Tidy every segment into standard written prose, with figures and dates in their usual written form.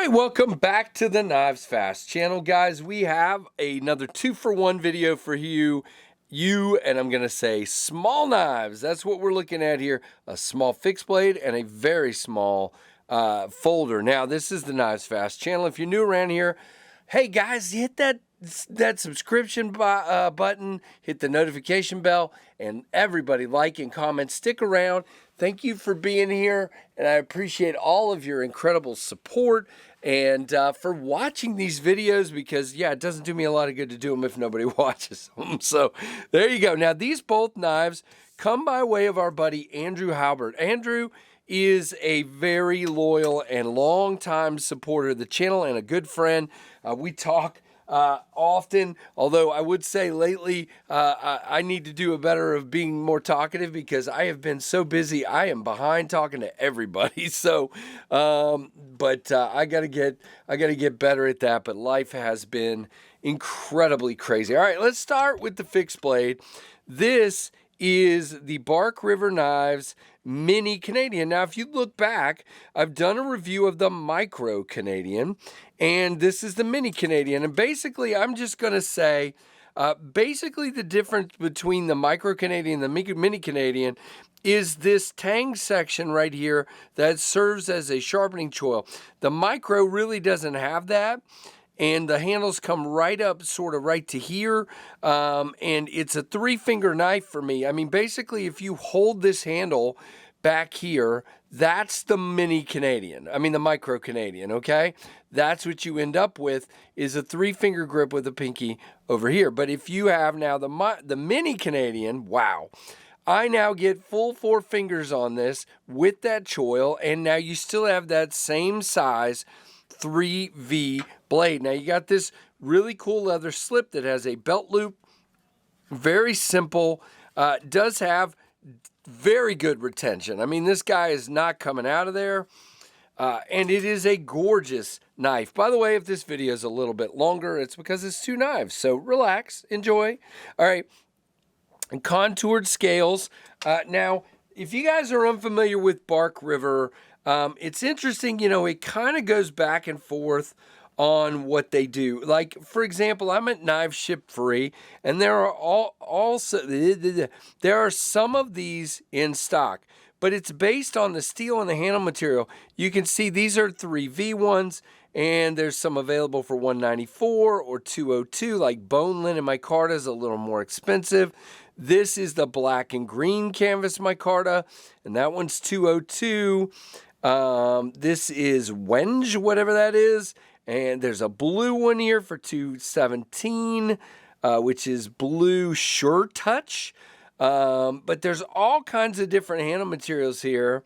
right, welcome back to the Knives Fast channel, guys. We have another 2-for-1 video for you, and I'm gonna say small knives. That's what we're looking at here: a small fixed blade and a very small folder. Now, this is the Knives Fast channel. If you're new around here, hey guys, hit that subscription button, hit the notification bell, and everybody like and comment. Stick around. Thank you for being here, and I appreciate all of your incredible support and for watching these videos, because yeah, it doesn't do me a lot of good to do them if nobody watches them. So there you go. Now, these both knives come by way of our buddy Andrew Halbert. Andrew is a very loyal and long-time supporter of the channel and a good friend. We talk often, although I would say lately I need to do a better of being more talkative, because I have been so busy. I am behind talking to everybody. So, but I gotta get better at that. But life has been incredibly crazy. All right, let's start with the fixed blade. This is the Bark River Knives Mini Canadian. Now, if you look back, I've done a review of the Micro Canadian, and this is the Mini Canadian. And basically, I'm just going to say, basically the difference between the Micro Canadian and the Mini Canadian is this tang section right here that serves as a sharpening choil. The Micro really doesn't have that, and the handles come right up sort of right to here, and it's a 3-finger knife for me. I mean, basically, if you hold this handle back here, that's the Mini Canadian. I mean, the Micro Canadian, okay? That's what you end up with, is a 3-finger grip with a pinky over here. But if you have now the Mini Canadian, wow, I now get full 4 fingers on this with that choil, and now you still have that same size 3V blade. Now, you got this really cool leather slip that has a belt loop. Very simple. Does have very good retention. I mean, this guy is not coming out of there. And it is a gorgeous knife. By the way, if this video is a little bit longer, it's because it's 2 knives. So relax, enjoy. All right. And contoured scales. Now, if you guys are unfamiliar with Bark River, it's interesting, you know, it kind of goes back and forth on what they do. Like, for example, I'm at Knives Ship Free, and there are some of these in stock, but it's based on the steel and the handle material. You can see these are 3V ones, and there's some available for $194 or $202, like bone linen micarta is a little more expensive. This is the black and green canvas micarta, and that one's $202. This is Wenge, whatever that is. And there's a blue one here for $217, which is blue Sure Touch. But there's all kinds of different handle materials here.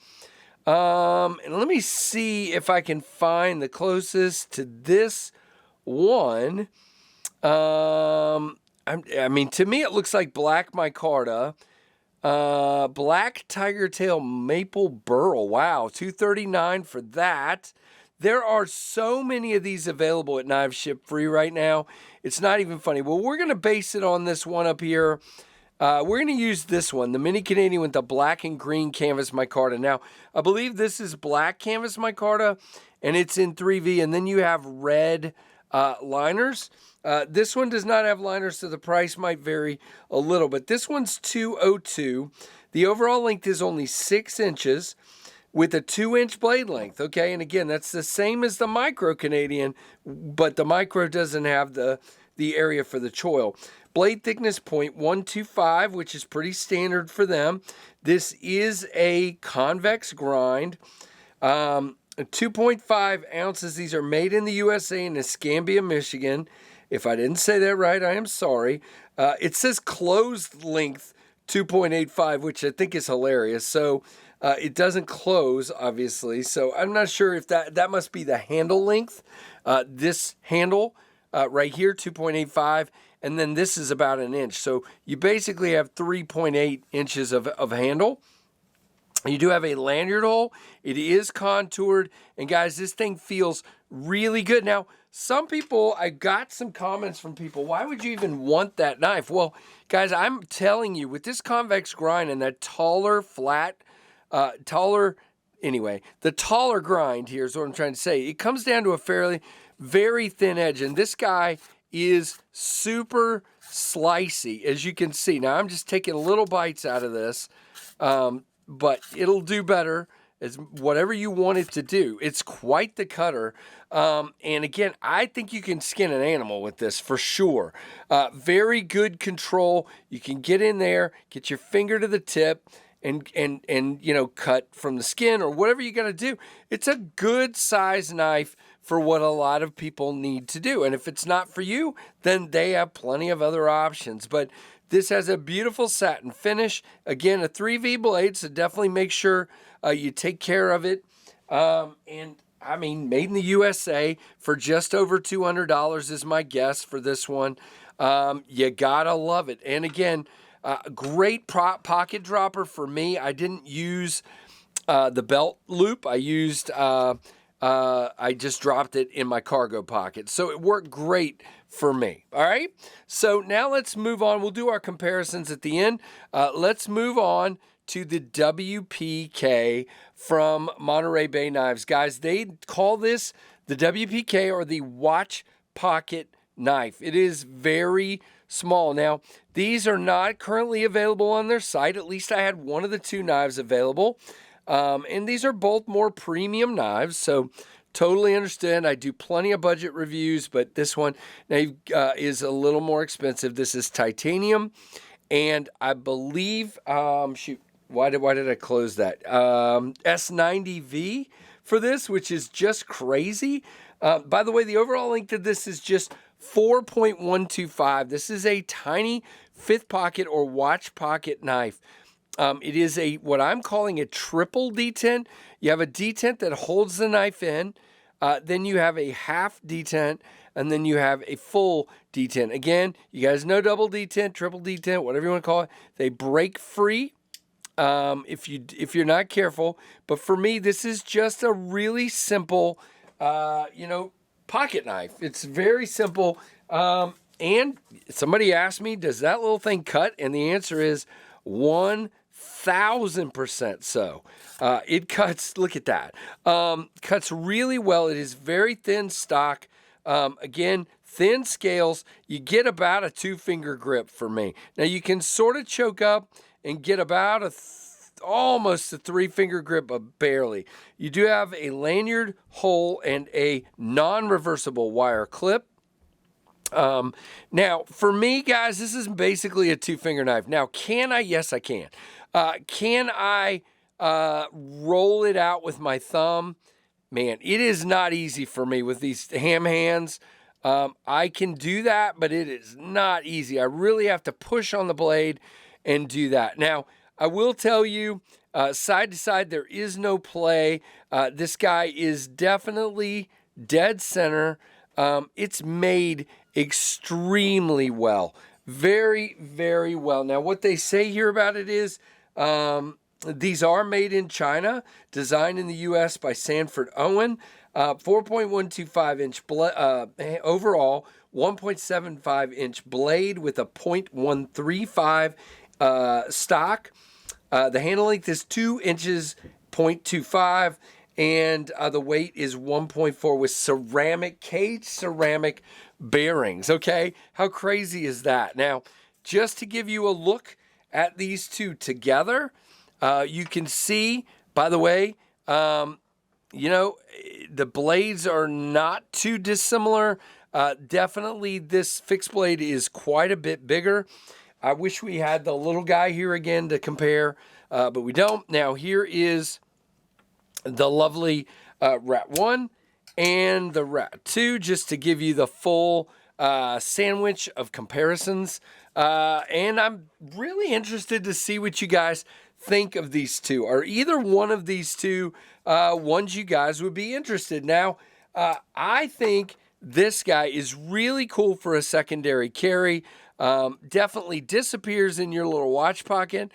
And let me see if I can find the closest to this one. I mean, to me, it looks like black micarta. Black tiger tail maple burl. Wow, $239 for that. There are so many of these available at Knives Ship Free right now. It's not even funny. Well, we're going to base it on this one up here. We're going to use this one, the Mini Canadian with the black and green canvas micarta. Now, I believe this is black canvas micarta, and it's in 3V, and then you have red liners. This one does not have liners, so the price might vary a little, but this one's $202. The overall length is only 6 inches with a 2-inch blade length, okay? And again, that's the same as the Micro Canadian, but the Micro doesn't have the area for the choil. Blade thickness 0.125, which is pretty standard for them. This is a convex grind. 2.5 ounces. These are made in the USA in Escambia, Michigan. If I didn't say that right, I am sorry. It says closed length 2.85, which I think is hilarious. So it doesn't close, obviously. So I'm not sure if that must be the handle length. This handle right here, 2.85, and then this is about 1 inch. So you basically have 3.8 inches of handle. You do have a lanyard hole. It is contoured. And guys, this thing feels really good. Now, some people, I got some comments from people, why would you even want that knife? Well, guys, I'm telling you, with this convex grind and that taller, flat, taller anyway, the taller grind here is what I'm trying to say. It comes down to a very thin edge, and this guy is super slicey, as you can see. Now, I'm just taking little bites out of this, but it'll do better as whatever you want it to do. It's quite the cutter. And again, I think you can skin an animal with this for sure. Very good control. You can get in there, get your finger to the tip, and you know, cut from the skin or whatever you got to do. It's a good size knife for what a lot of people need to do. And if it's not for you, then they have plenty of other options. But this has a beautiful satin finish. Again, a 3V blade, so definitely make sure you take care of it. And I mean, made in the USA for just over $200 is my guess for this one. You gotta love it. And again, great pocket dropper for me. I didn't use the belt loop. I used, I just dropped it in my cargo pocket. So it worked great for me. All right. So now let's move on. We'll do our comparisons at the end. Let's move on to the WPK from Monterey Bay Knives. Guys, they call this the WPK, or the watch pocket knife. It is very small. Now, these are not currently available on their site. At least I had one of the two knives available. And these are both more premium knives, so totally understand. I do plenty of budget reviews, but this one is a little more expensive. This is titanium, and I believe, shoot, why did I close that? S90V for this, which is just crazy. By the way, the overall length of this is just 4.125. This is a tiny fifth pocket or watch pocket knife. It is what I'm calling a triple detent. You have a detent that holds the knife in, then you have a half detent, and then you have a full detent. Again, you guys know double detent, triple detent, whatever you want to call it. They break free if you're not careful. But for me, this is just a really simple, pocket knife. It's very simple. And somebody asked me, does that little thing cut? And the answer is 1,000% so. It cuts, look at that. Cuts really well. It is very thin stock. Again, thin scales. You get about a 2-finger grip for me. Now you can sort of choke up and get about almost a 3-finger grip, but barely. You do have a lanyard hole and a non-reversible wire clip. Now, for me, guys, this is basically a 2-finger knife. Now, can I? Yes, I can. Can I roll it out with my thumb? Man, it is not easy for me with these ham hands. I can do that, but it is not easy. I really have to push on the blade and do that. Now, I will tell you, side to side, there is no play. This guy is definitely dead center. It's made extremely well. Very, very well. Now, what they say here about it is these are made in China, designed in the U.S. by Sanford Owen. 4.125-inch overall, 1.75-inch blade with a .135 stock. The handle length is 2 inches, 0.25, and the weight is 1.4 with caged ceramic bearings. Okay, how crazy is that? Now, just to give you a look at these two together, you can see, by the way, the blades are not too dissimilar. Definitely this fixed blade is quite a bit bigger. I wish we had the little guy here again to compare, but we don't. Now, here is the lovely Rat 1 and the Rat 2, just to give you the full sandwich of comparisons. And I'm really interested to see what you guys think of these two. Are either one of these two ones you guys would be interested? Now, I think this guy is really cool for a secondary carry. Definitely disappears in your little watch pocket.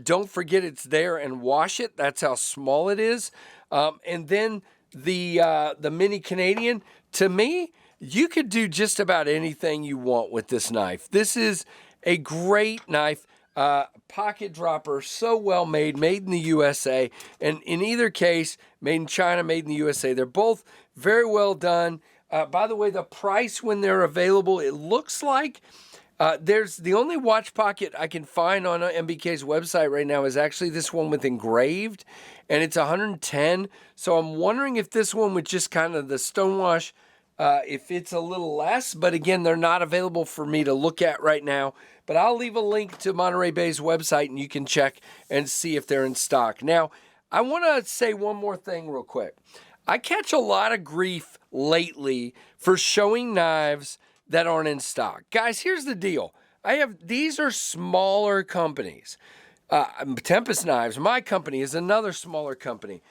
Don't forget it's there and wash it. That's how small it is. And then the Mini Canadian, to me, you could do just about anything you want with this knife. This is a great knife. pocket dropper, so well made, made in the USA. And in either case, made in China, made in the USA. They're both very well done. By the way, the price when they're available, it looks like there's the only watch pocket I can find on MBK's website right now is actually this one with engraved, and it's 110. So I'm wondering if this one with just kind of the stonewash, if it's a little less. But again, they're not available for me to look at right now. But I'll leave a link to Monterey Bay's website, and you can check and see if they're in stock. Now, I want to say one more thing real quick. I catch a lot of grief lately for showing knives that aren't in stock. Guys, here's the deal. These are smaller companies. Tempest Knives, my company, is another smaller company.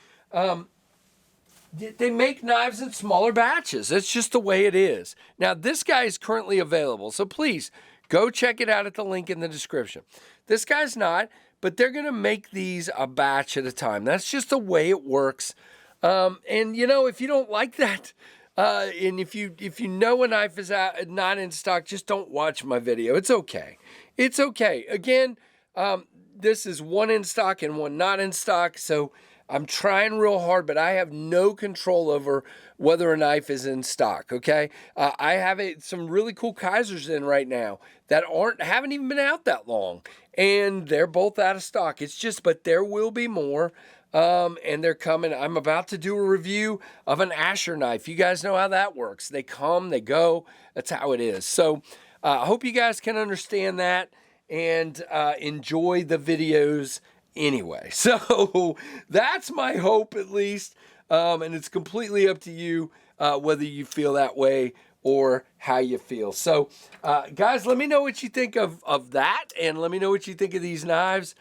They make knives in smaller batches. That's just the way it is. Now, this guy is currently available, so please go check it out at the link in the description. This guy's not, but they're going to make these a batch at a time. That's just the way it works. And you know, if you don't like that, and if you know a knife is not in stock, just don't watch my video. It's okay. It's okay. Again, this is one in stock and one not in stock, so I'm trying real hard, but I have no control over whether a knife is in stock, okay? I have some really cool Kaisers in right now that haven't even been out that long, and they're both out of stock. It's just, but there will be more. And they're coming. I'm about to do a review of an Asher knife. You guys know how that works. They come, they go. That's how it is. So I hope you guys can understand that and enjoy the videos anyway. So that's my hope, at least. And it's completely up to you whether you feel that way or how you feel. So guys, let me know what you think of that, and let me know what you think of these knives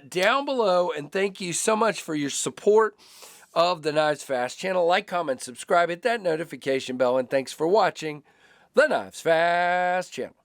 down below. And thank you so much for your support of the Knives Fast channel. Like, comment, subscribe, hit that notification bell, and thanks for watching the Knives Fast channel.